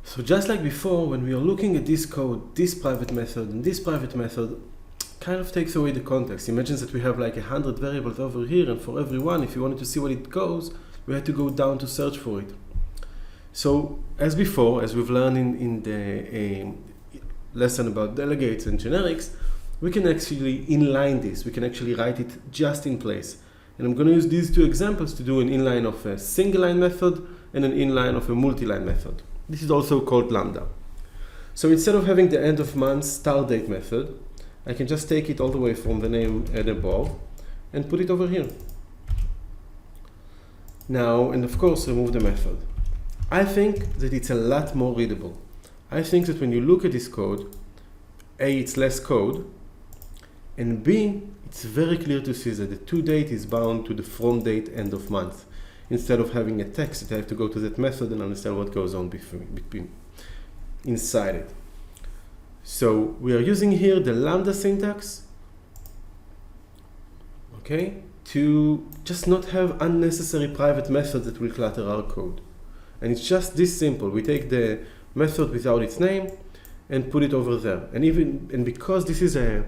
So just like before, when we are looking at this code, this private method and this private method kind of takes away the context. Imagine that we have like 100 variables over here, and for every one, if you wanted to see what it goes, we had to go down to search for it. So as before, as we've learned in the lesson about delegates and generics, we can actually inline this. We can actually write it just in place. And I'm going to use these two examples to do an inline of a single line method and an inline of a multi-line method. This is also called Lambda. So instead of having the end of month start date method, I can just take it all the way from the name and above and put it over here. Now, and of course, remove the method. I think that it's a lot more readable. I think that when you look at this code, A, it's less code, and B, it's very clear to see that the toDate is bound to the from date end of month, instead of having a text that I have to go to that method and understand what goes on inside it. So we are using here the Lambda syntax, okay, to just not have unnecessary private methods that will clutter our code. And it's just this simple. We take the method without its name and put it over there. And because this is a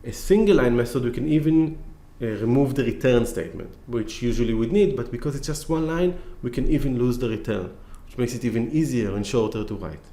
single line method, we can even remove the return statement, which usually we'd need, but because it's just one line, we can even lose the return, which makes it even easier and shorter to write.